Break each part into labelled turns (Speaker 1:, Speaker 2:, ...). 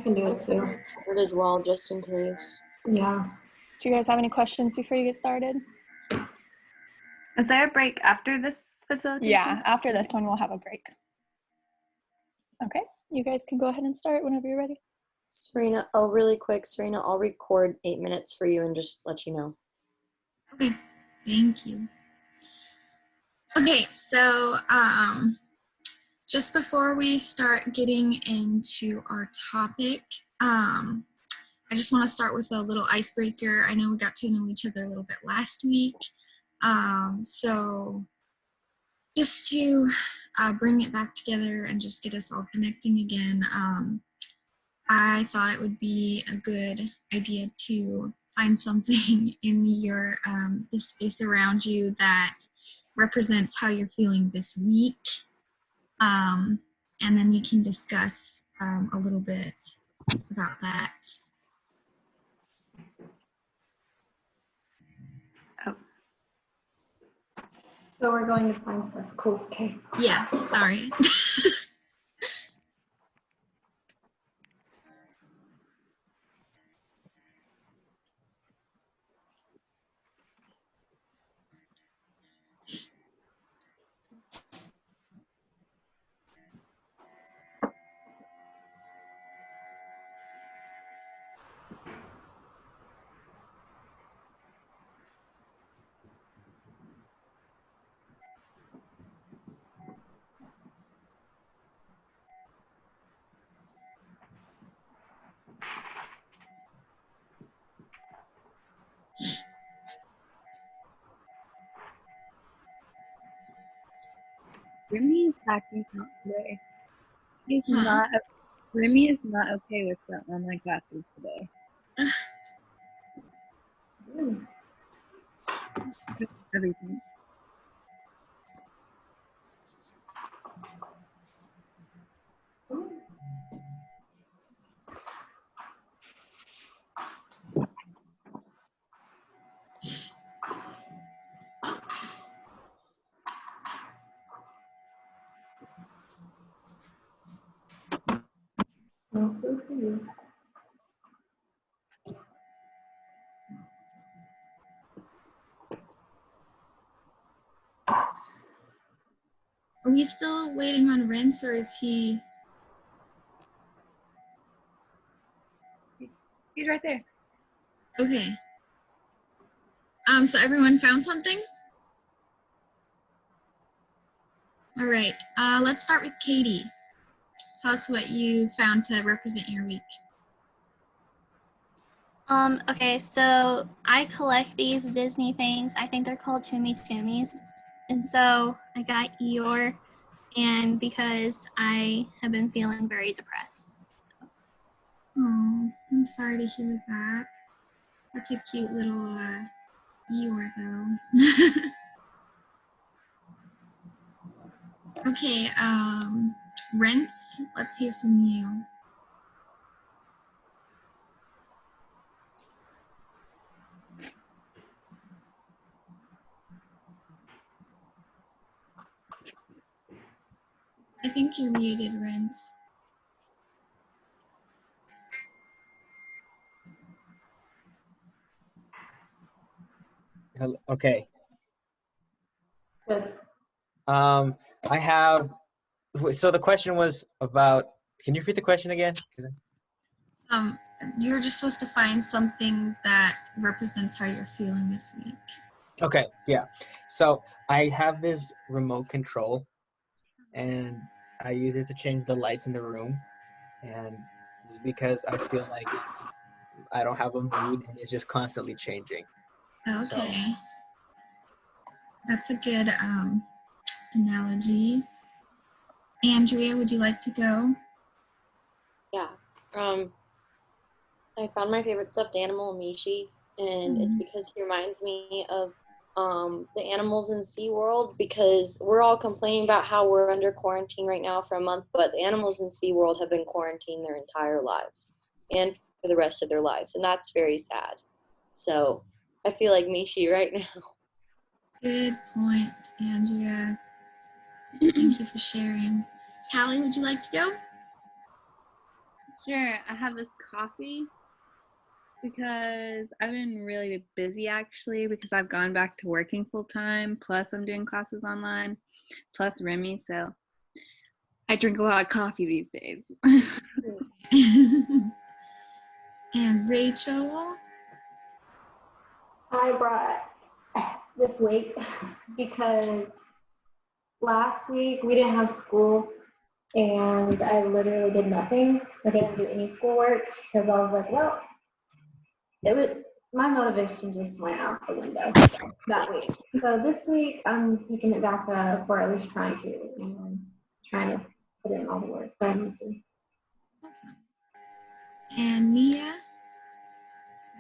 Speaker 1: can do it too.
Speaker 2: It as well, just in case.
Speaker 1: Yeah.
Speaker 3: Do you guys have any questions before you get started?
Speaker 4: Is there a break after this facilitation?
Speaker 3: Yeah, after this one, we'll have a break. Okay, you guys can go ahead and start whenever you're ready.
Speaker 2: Serena, oh, really quick, Serena, I'll record 8 minutes for you and just let you know.
Speaker 5: Okay, thank you. Okay, so just before we start getting into our topic, I just want to start with a little icebreaker. I know we got to know each other a little bit last week, so just to bring it back together and just get us all connecting again, I thought it would be a good idea to find something in your the space around you that represents how you're feeling this week, and then we can discuss a little bit about that.
Speaker 4: Oh.
Speaker 1: So we're going to find stuff. Cool. Okay.
Speaker 5: Yeah, sorry.
Speaker 4: Remy is acting out today. He's not. Remy is not okay with the online classes today. Everything.
Speaker 1: No food for you.
Speaker 5: Are we still waiting on Rince, or is he?
Speaker 4: He's right there.
Speaker 5: Okay. So everyone found something? All right, let's start with Katie. Tell us what you found to represent your week.
Speaker 6: Okay, so I collect these Disney things. I think they're called Tumi Tumis. And so I got Eeyore, and because I have been feeling very depressed. So.
Speaker 5: Oh, I'm sorry to hear that. That's a cute little Eeyore, though. Okay, Rince, let's hear from you. I think you're muted, Rince.
Speaker 7: Okay.
Speaker 1: Good.
Speaker 7: I have, so the question was about, can you repeat the question again?
Speaker 5: You're just supposed to find something that represents how you're feeling this week.
Speaker 7: Okay, yeah. So I have this remote control and I use it to change the lights in the room. And it's because I feel like I don't have a mood and it's just constantly changing.
Speaker 5: Okay. That's a good analogy. Andrea, would you like to go?
Speaker 2: Yeah. I found my favorite stuffed animal, Mishi, and it's because he reminds me of the animals in SeaWorld, because we're all complaining about how we're under quarantine right now for a month, but the animals in SeaWorld have been quarantined their entire lives and for the rest of their lives, and that's very sad. So I feel like Mishi right now.
Speaker 5: Good point, Andrea. Thank you for sharing. Callie, would you like to go?
Speaker 4: Sure, I have this coffee because I've been really busy actually because I've gone back to working full time, plus I'm doing classes online, plus Remy, so I drink a lot of coffee these days.
Speaker 5: And Rachel?
Speaker 1: I brought this week because last week we didn't have school and I literally did nothing. Like I didn't do any schoolwork because I was like, well, it was my motivation just went out the window that week. So this week I'm picking it back up, or at least trying to, and trying to put in all the work that I need to.
Speaker 5: Awesome. And Nia?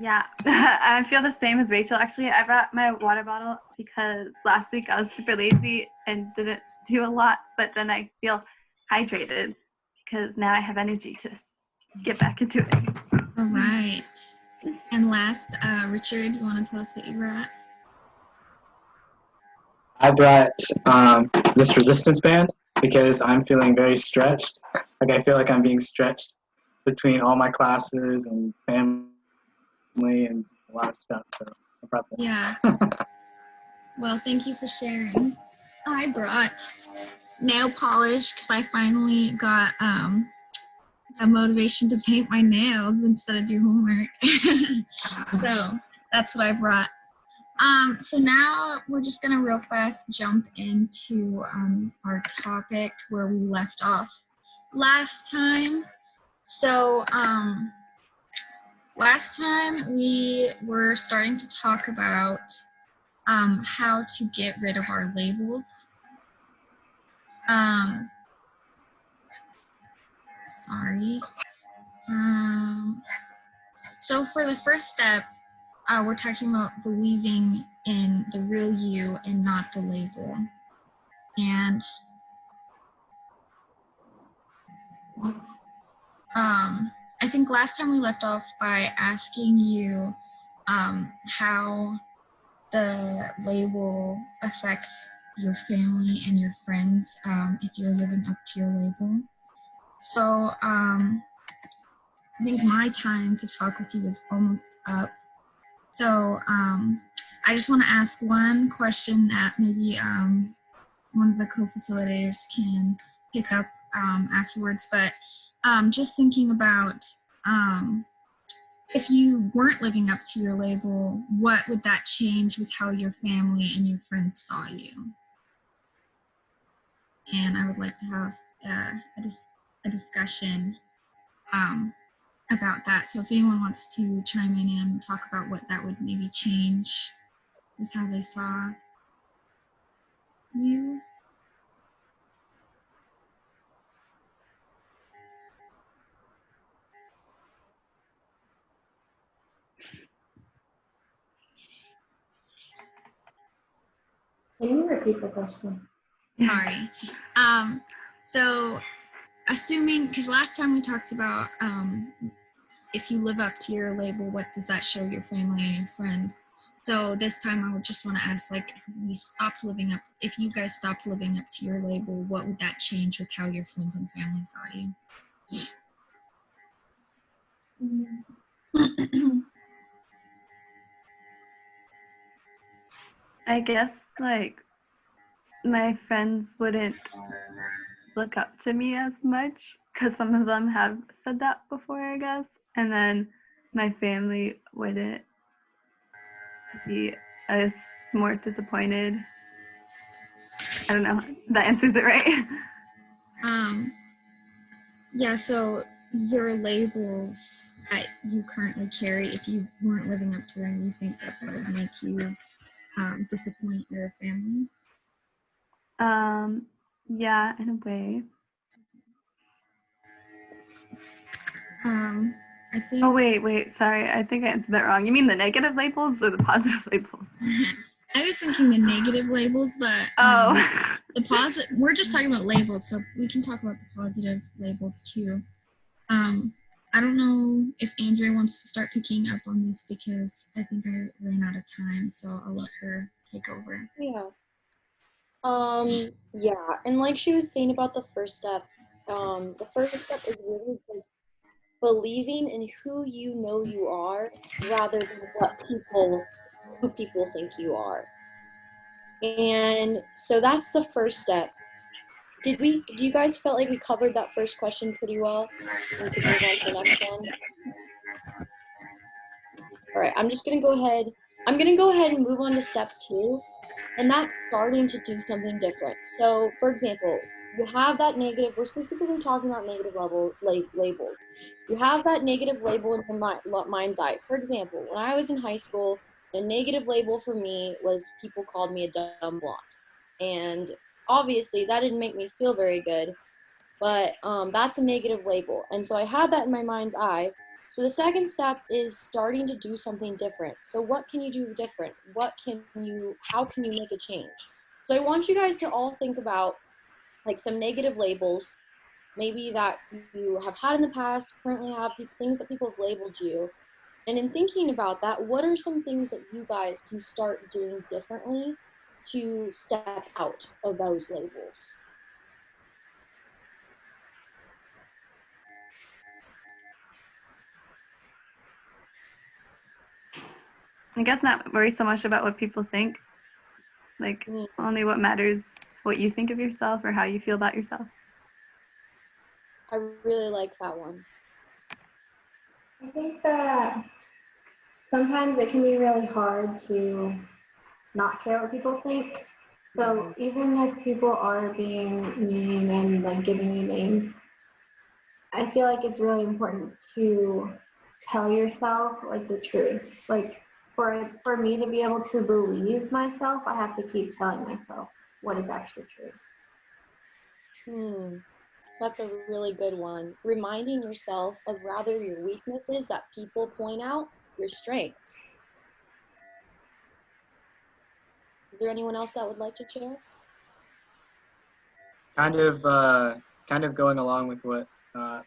Speaker 8: Yeah, I feel the same as Rachel. Actually, I brought my water bottle because last week I was super lazy and didn't do a lot, but then I feel hydrated because now I have energy to get back into it.
Speaker 5: All right. And last, Richard, you want to tell us what you brought?
Speaker 9: I brought this resistance band because I'm feeling very stretched. Like I feel like I'm being stretched between all my classes and family and just a lot of stuff. So I brought this.
Speaker 5: Yeah. Well, thank you for sharing. I brought nail polish because I finally got a motivation to paint my nails instead of do homework. So that's what I brought. So now we're just gonna real fast jump into our topic where we left off last time. So last time we were starting to talk about how to get rid of our labels. Sorry. So for the first step, we're talking about believing in the real you and not the label. And I think last time we left off by asking you how the label affects your family and your friends if you're living up to your label. So I think my time to talk with you is almost up. So I just want to ask one question that maybe one of the co-facilitators can pick up afterwards. But just thinking about if you weren't living up to your label, what would that change with how your family and your friends saw you? And I would like to have a discussion about that. So if anyone wants to chime in and talk about what that would maybe change with how they saw you.
Speaker 1: Can you repeat the question?
Speaker 5: Sorry. So assuming, because last time we talked about if you live up to your label, what does that show your family and your friends? So this time I would just want to ask, like, if you guys stopped living up to your label, what would that change with how your friends and family saw you?
Speaker 8: I guess like my friends wouldn't look up to me as much because some of them have said that before, I guess. And then my family wouldn't be as more disappointed. I don't know. That answers it, right?
Speaker 5: Yeah, so your labels that you currently carry, if you weren't living up to them, you think that would make you disappoint your family?
Speaker 8: Yeah, in a way.
Speaker 5: I think.
Speaker 8: Oh, wait, sorry. I think I answered that wrong. You mean the negative labels or the positive labels?
Speaker 5: I was thinking the negative labels, but the positive, we're just talking about labels, so we can talk about the positive labels too. I don't know if Andrea wants to start picking up on this because I think I ran out of time, so I'll let her take over.
Speaker 2: Yeah. Yeah, and like she was saying about the first step is really just believing in who you know you are rather than who people think you are. And so that's the first step. Do you guys feel like we covered that first question pretty well? We could move on to the next one. All right, I'm going to go ahead and move on to step 2, and that's starting to do something different. So, for example, you have that negative, we're specifically talking about negative labels. You have that negative label in your mind's eye. For example, when I was in high school, a negative label for me was people called me a dumb blonde. And obviously that didn't make me feel very good, but that's a negative label. And so I had that in my mind's eye. So the second step is starting to do something different. So what can you do different? How can you make a change? So I want you guys to all think about like some negative labels, maybe that you have had in the past, currently have, things that people have labeled you. And in thinking about that, what are some things that you guys can start doing differently to step out of those labels?
Speaker 8: I guess not worry so much about what people think. Like, only what matters, what you think of yourself or how you feel about yourself.
Speaker 2: I really like that one.
Speaker 1: I think that sometimes it can be really hard to not care what people think. So even if people are being mean and like giving you names, I feel like it's really important to tell yourself like the truth. Like for me to be able to believe myself, I have to keep telling myself what is actually true.
Speaker 2: That's a really good one. Reminding yourself of rather your weaknesses that people point out, your strengths. Is there anyone else that would like to share?
Speaker 9: Kind of going along with what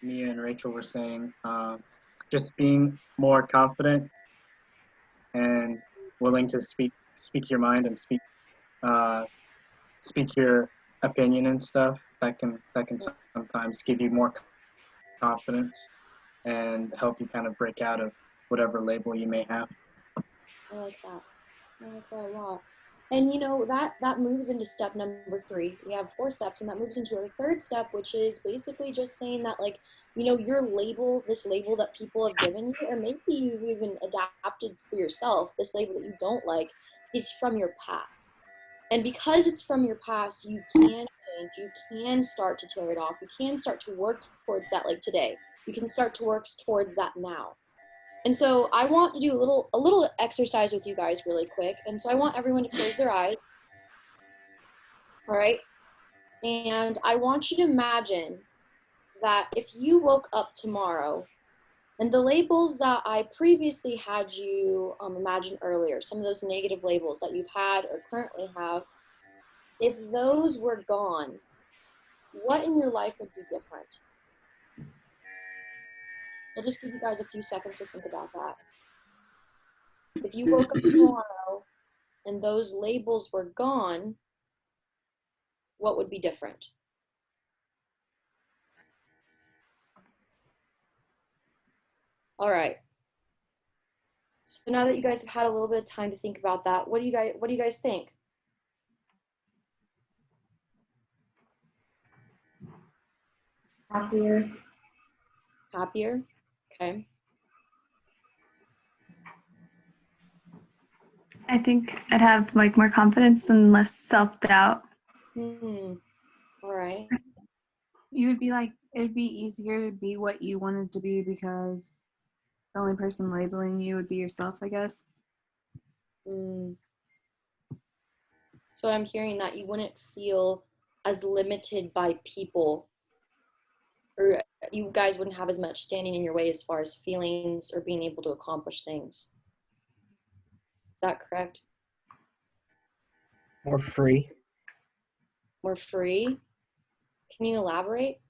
Speaker 9: Mia and Rachel were saying, just being more confident and willing to speak your mind and speak your opinion and stuff. That can sometimes give you more confidence and help you kind of break out of whatever label you may have.
Speaker 2: I like that. I like that a lot. And you know, that moves into step number 3. We have 4 steps, and that moves into our third step, which is basically just saying that, like, you know, your label, this label that people have given you, or maybe you've even adapted for yourself, this label that you don't like, is from your past. And because it's from your past, you can change, you can start to tear it off, you can start to work towards that, like today. You can start to work towards that now. And so I want to do a little exercise with you guys really quick. And so I want everyone to close their eyes. All right. And I want you to imagine that if you woke up tomorrow and the labels that I previously had you imagine earlier, some of those negative labels that you've had or currently have, if those were gone, what in your life would be different? I'll just give you guys a few seconds to think about that. If you woke up tomorrow and those labels were gone, what would be different? All right. So now that you guys have had a little bit of time to think about that, what do you guys think?
Speaker 1: Happier.
Speaker 2: Happier? Okay.
Speaker 8: I think I'd have like more confidence and less self-doubt.
Speaker 2: All right.
Speaker 4: You would be like, it'd be easier to be what you wanted to be because the only person labeling you would be yourself, I guess.
Speaker 2: So I'm hearing that you wouldn't feel as limited by people, or you guys wouldn't have as much standing in your way as far as feelings or being able to accomplish things. Is that correct?
Speaker 7: More free.
Speaker 2: More free? Can you elaborate?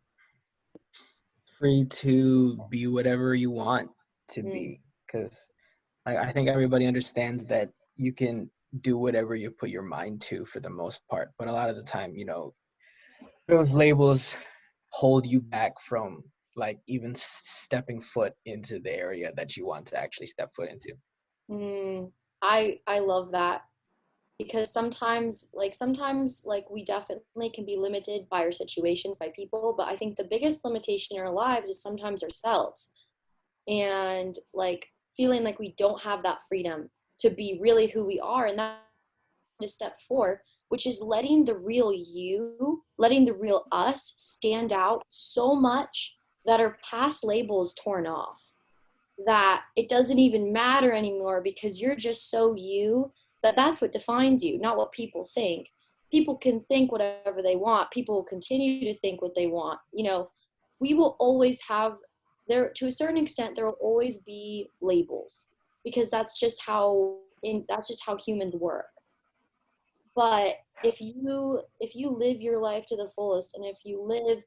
Speaker 7: Free to be whatever you want to be, because I think everybody understands that you can do whatever you put your mind to for the most part, but a lot of the time, you know, those labels hold you back from like even stepping foot into the area that you want to actually step foot into.
Speaker 2: I love that, because sometimes like we definitely can be limited by our situations, by people, but I think the biggest limitation in our lives is sometimes ourselves, and like feeling like we don't have that freedom to be really who we are. And that is step 4, which is letting the real you, letting the real us stand out so much that our past labels torn off, that it doesn't even matter anymore, because you're just so you that that's what defines you, not what people think. People can think whatever they want. People will continue to think what they want. You know, we will always have, there to a certain extent, there will always be labels, because that's just how humans work. But if you live your life to the fullest, and if you live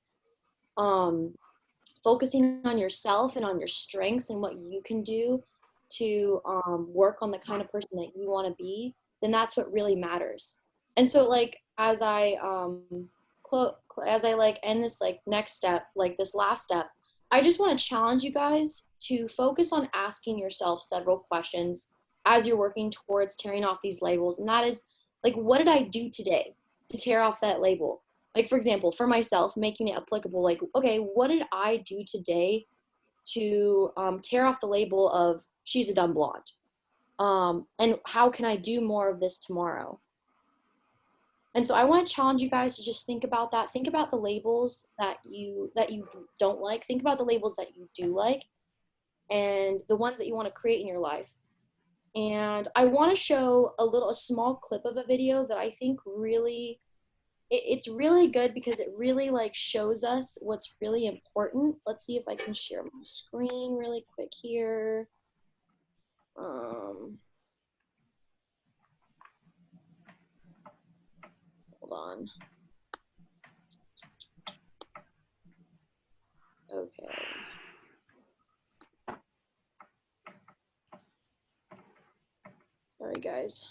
Speaker 2: focusing on yourself and on your strengths and what you can do to work on the kind of person that you want to be, then that's what really matters. And so, like, as I like end this like next step, like this last step, I just want to challenge you guys to focus on asking yourself several questions as you're working towards tearing off these labels. And that is, like, what did I do today to tear off that label? Like, for example, for myself, making it applicable, like, okay, what did I do today to tear off the label of she's a dumb blonde? And how can I do more of this tomorrow? And so I want to challenge you guys to just think about that. Think about the labels that you don't like. Think about the labels that you do like, and the ones that you want to create in your life. And I want to show a small clip of a video that I think really, it's really good, because it really like shows us what's really important. Let's see if I can share my screen really quick here. Hold on. Okay. Sorry, guys.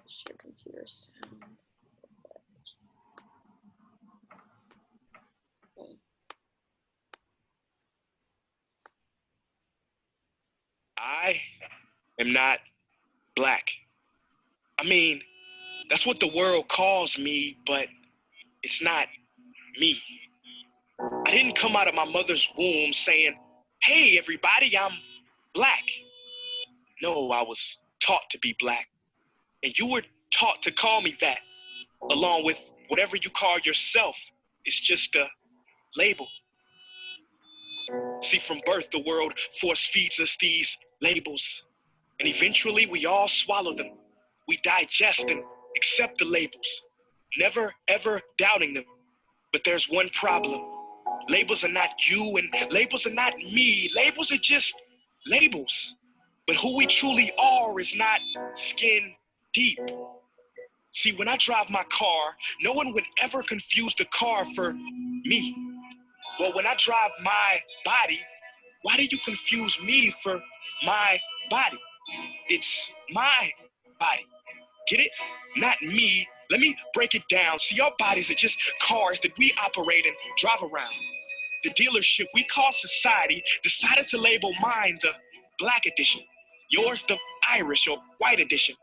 Speaker 2: Share computer sound. Okay.
Speaker 10: I am not black. I mean, that's what the world calls me, but it's not me. I didn't come out of my mother's womb saying, hey, everybody, I'm black. No, I was taught to be black. And you were taught to call me that, along with whatever you call yourself. It's just a label. See, from birth, the world force feeds us these labels. And eventually we all swallow them. We digest and accept the labels, never ever doubting them. But there's one problem. Labels are not you, and labels are not me. Labels are just labels. But who we truly are is not skin deep. See, when I drive my car, no one would ever confuse the car for me. Well, when I drive my body, why do you confuse me for my body? It's my body. Get it? Not me. Let me break it down. See, our bodies are just cars that we operate and drive around. The dealership we call society decided to label mine the black edition, yours the Irish or white edition.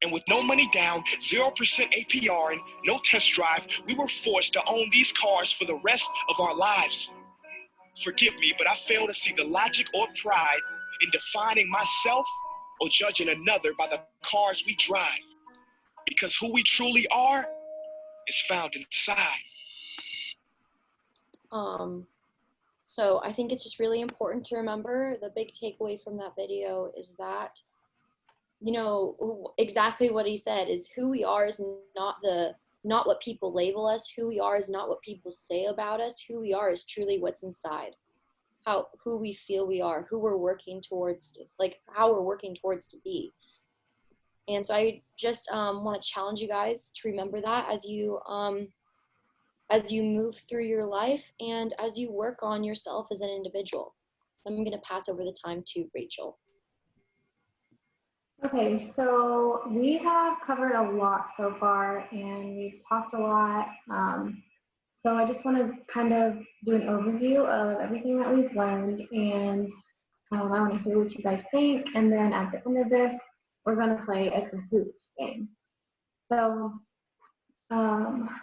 Speaker 10: And with no money down, 0% APR, and no test drive, we were forced to own these cars for the rest of our lives. Forgive me, but I fail to see the logic or pride in defining myself or judging another by the cars we drive. Because who we truly are is found inside.
Speaker 2: So I think it's just really important to remember, the big takeaway from that video is that, you know, exactly what he said is, who we are is not what people label us. Who we are is not what people say about us. Who we are is truly what's inside. Who we feel we are, who we're working towards, how we're working towards to be. And so I just want to challenge you guys to remember that as you move through your life and as you work on yourself as an individual. I'm going to pass over the time to Rachel.
Speaker 1: Okay, so we have covered a lot so far and we've talked a lot. So I just want to kind of do an overview of everything that we've learned, and I want to hear what you guys think. And then at the end of this, we're going to play a Kahoot game. So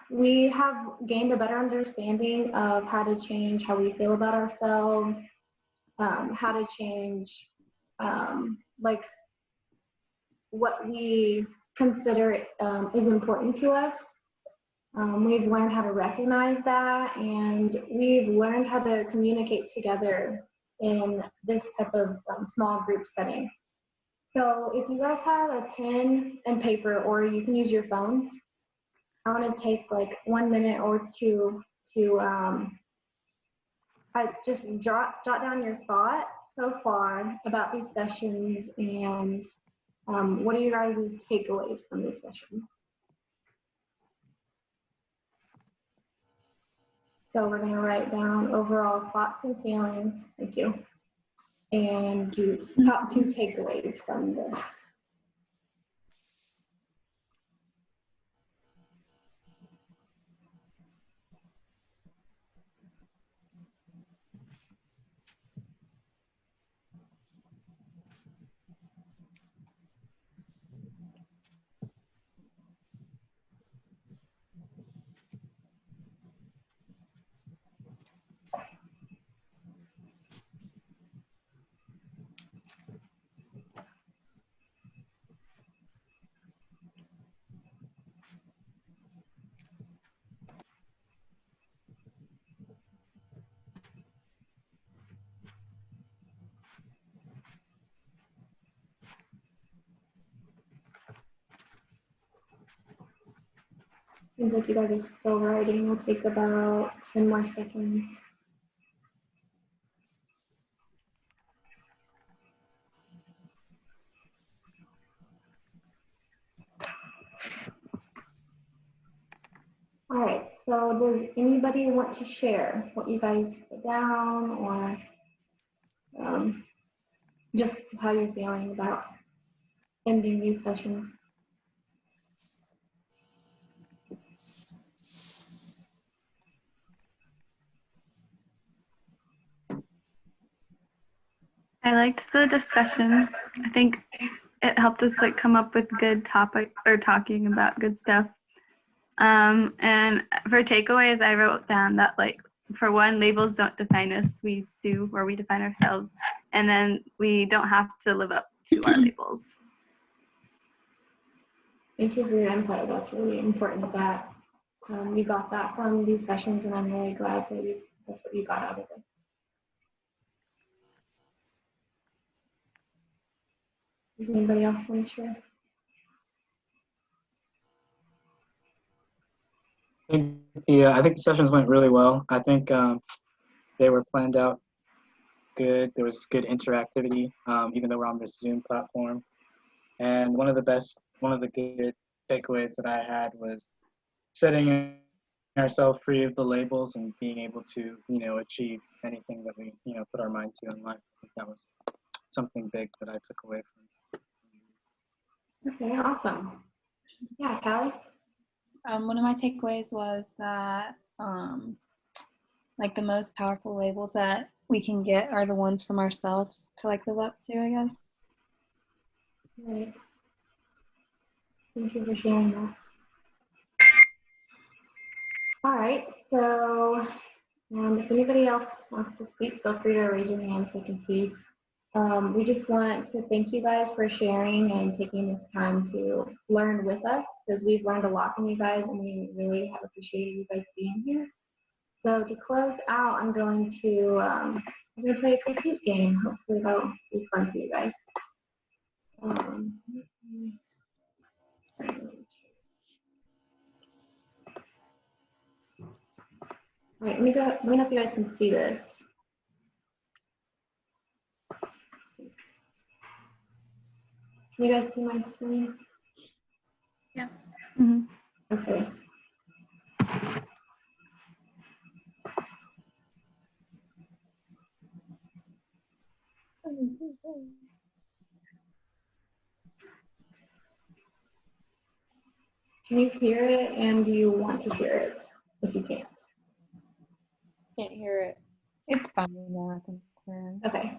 Speaker 1: we have gained a better understanding of how to change how we feel about ourselves, how to change like what we consider is important to us. We've learned how to recognize that, and we've learned how to communicate together in this type of small group setting. So if you guys have a pen and paper, or you can use your phones, I want to take like 1 minute or two to just jot down your thoughts so far about these sessions, and what are you guys' takeaways from these sessions? So we're going to write down overall thoughts and feelings. Thank you. And top 2 takeaways from this. Seems like you guys are still writing. We'll take about 10 more seconds. All right, so does anybody want to share what you guys put down, or just how you're feeling about ending these sessions?
Speaker 8: I liked the discussion. I think it helped us like come up with good topic or talking about good stuff. And for takeaways, I wrote down that like for one, labels don't define us. We do, or we define ourselves. And then we don't have to live up to our labels.
Speaker 1: Thank you for your input. That's really important that you got that from these sessions, and I'm really glad that that's what you got out of this. Does anybody else want to share?
Speaker 9: I think the sessions went really well. I think they were planned out good. There was good interactivity, even though we're on this Zoom platform. And one of the good takeaways that I had was setting ourselves free of the labels and being able to, achieve anything that we, put our mind to in life. I think that was something big that I took away from.
Speaker 1: Okay, awesome. Yeah, Callie?
Speaker 4: One of my takeaways was that like the most powerful labels that we can get are the ones from ourselves to like live up to, I guess.
Speaker 1: Right. Thank you for sharing that. All right, so if anybody else wants to speak, feel free to raise your hand so we can see. We just want to thank you guys for sharing and taking this time to learn with us, because we've learned a lot from you guys and we really have appreciated you guys being here. So to close out, I'm going to play a Kahoot game. Hopefully that'll be fun for you guys. Let's see. All right, let me know if you guys can see this. Can you guys see my screen?
Speaker 8: Yeah. Mm-hmm.
Speaker 1: Okay. Can you hear it, and do you want to hear it if you can't?
Speaker 2: Can't hear it.
Speaker 11: It's fine now. I think we're
Speaker 1: Okay.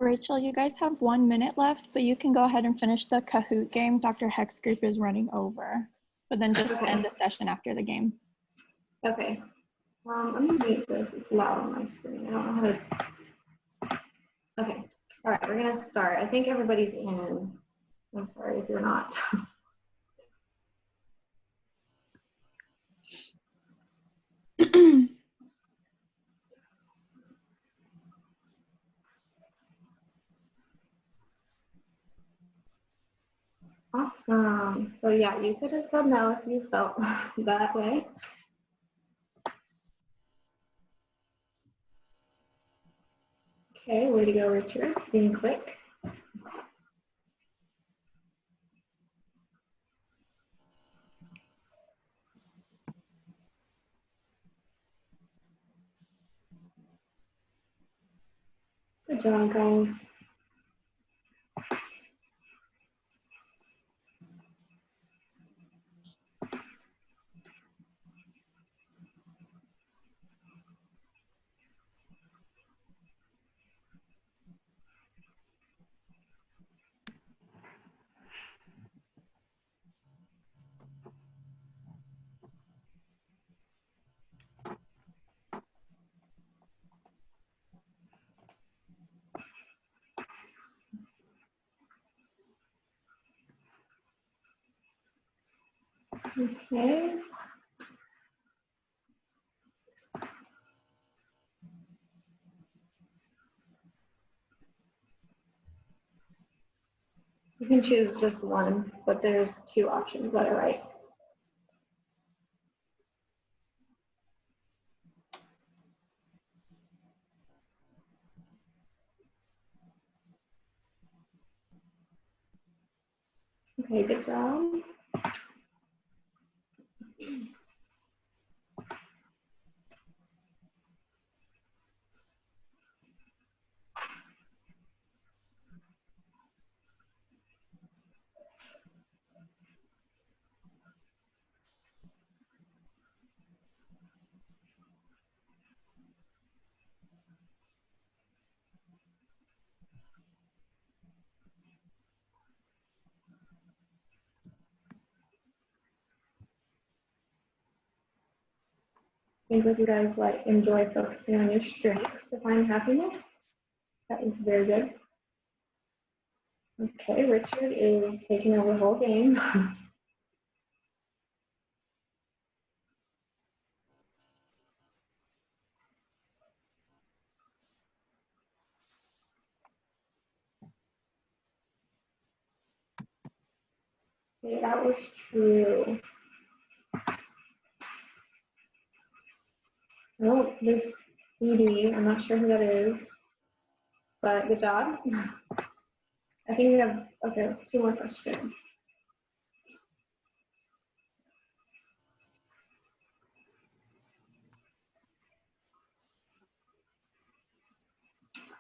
Speaker 3: Rachel, you guys have 1 minute left, but you can go ahead and finish the Kahoot game. Dr. Heck's group is running over, but then just end the session after the game.
Speaker 1: Okay. I'm gonna mute this. It's loud on my screen. I don't know how to. Okay. All right, we're gonna start. I think everybody's in. I'm sorry if you're not. Awesome. So yeah, you could have said no if you felt that way. Okay, way to go, Richard. Being quick. Good job, guys. Okay. You can choose just one, but there's 2 options that are right. Okay, good job. Seems like you guys enjoy focusing on your strengths to find happiness. That is very good. Okay, Richard is taking over the whole game. Okay, that was true. Oh, this CD, I'm not sure who that is, but good job. I think we have, okay, 2 more questions.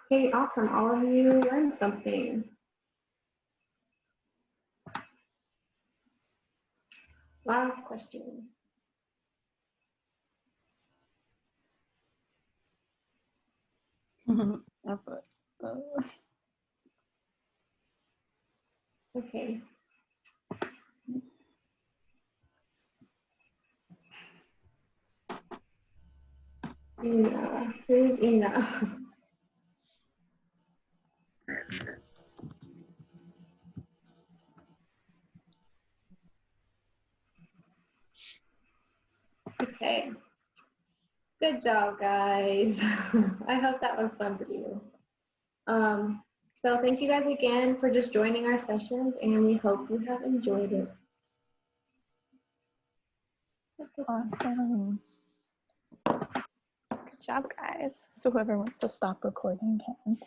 Speaker 1: Okay, awesome. All of you learned something. Last question. Okay. Ina, who's Ina? Okay. Good job, guys. I hope that was fun for you. So thank you guys again for just joining our sessions, and we hope you have enjoyed it.
Speaker 3: Awesome. Good job, guys. So whoever wants to stop recording can.